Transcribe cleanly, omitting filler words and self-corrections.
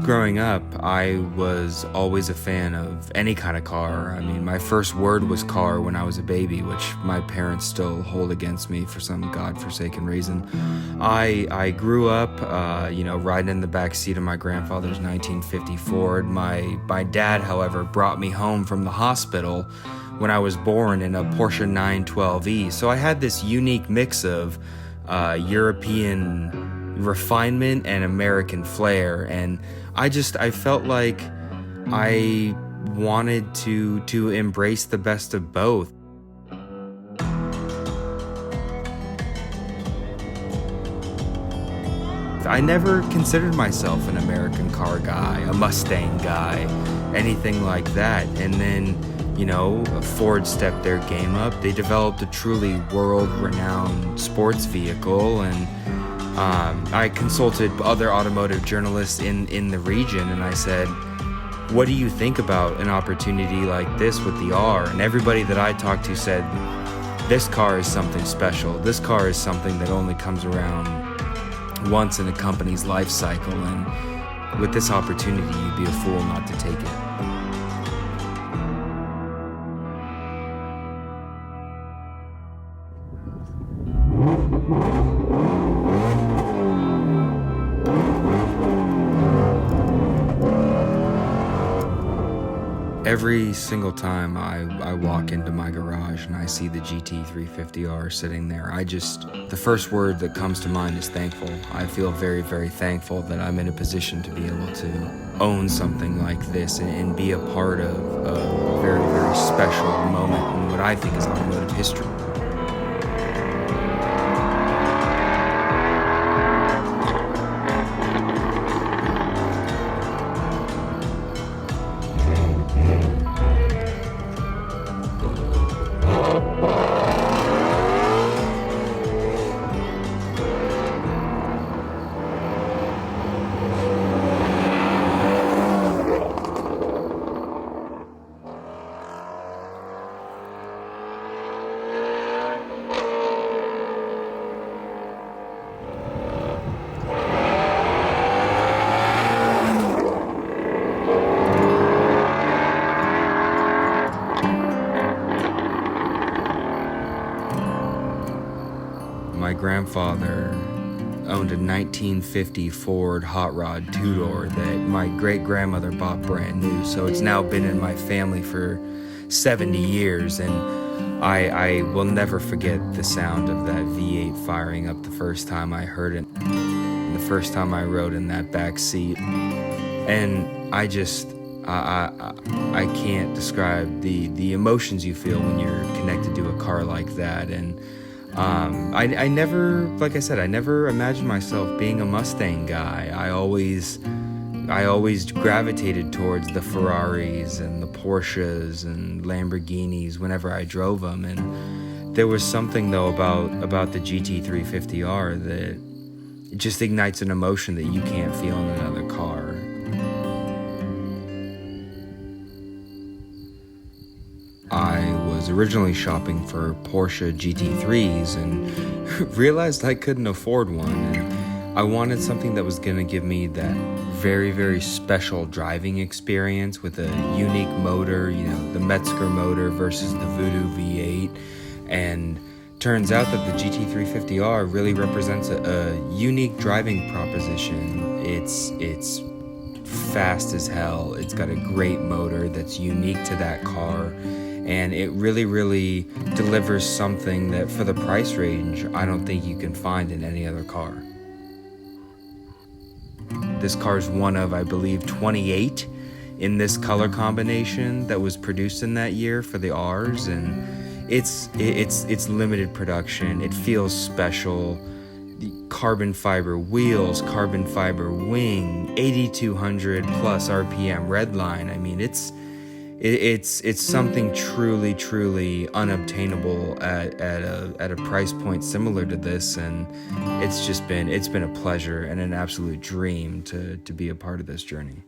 growing up, I was always a fan of any kind of car. I mean, my first word was car when I was a baby, which my parents still hold against me for some godforsaken reason. I grew up, riding in the back seat of my grandfather's 1950 Ford. My dad, however, brought me home from the hospital when I was born in a Porsche 912E. So I had this unique mix of European refinement and American flair, and I felt like I wanted to embrace the best of both. I never considered myself an American car guy, a Mustang guy, anything like that. And then, Ford stepped their game up. They developed a truly world-renowned sports vehicle, and I consulted other automotive journalists in the region, and I said, what do you think about an opportunity like this with the R? And everybody that I talked to said, this car is something special. This car is something that only comes around once in a company's life cycle, and with this opportunity, you'd be a fool not to take it. Every single time I walk into my garage and I see the GT350R sitting there, the first word that comes to mind is thankful. I feel very, very thankful that I'm in a position to be able to own something like this and be a part of a very, very special moment in what I think is automotive history. My grandfather owned a 1950 Ford hot rod two-door that my great-grandmother bought brand new, so it's now been in my family for 70 years, and I will never forget the sound of that V8 firing up the first time I heard it, the first time I rode in that back seat. And I can't describe the emotions you feel when you're connected to a car like that. And I never, like I said, I never imagined myself being a Mustang guy. I always gravitated towards the Ferraris and the Porsches and Lamborghinis whenever I drove them. And there was something though about the GT350R that it just ignites an emotion that you can't feel in another car. I was originally shopping for Porsche GT3s and realized I couldn't afford one, and I wanted something that was going to give me that very, very special driving experience with a unique motor, the Metzger motor versus the Voodoo V8. And turns out that the GT350R really represents a unique driving proposition. It's fast as hell. It's got a great motor that's unique to that car. And it really, really delivers something that for the price range, I don't think you can find in any other car. This car's one of, I believe, 28 in this color combination that was produced in that year for the R's, and it's limited production. It feels special. The carbon fiber wheels, carbon fiber wing, 8,200 plus RPM redline. I mean, it's something truly, truly unobtainable at a price point similar to this, and it's been a pleasure and an absolute dream to be a part of this journey.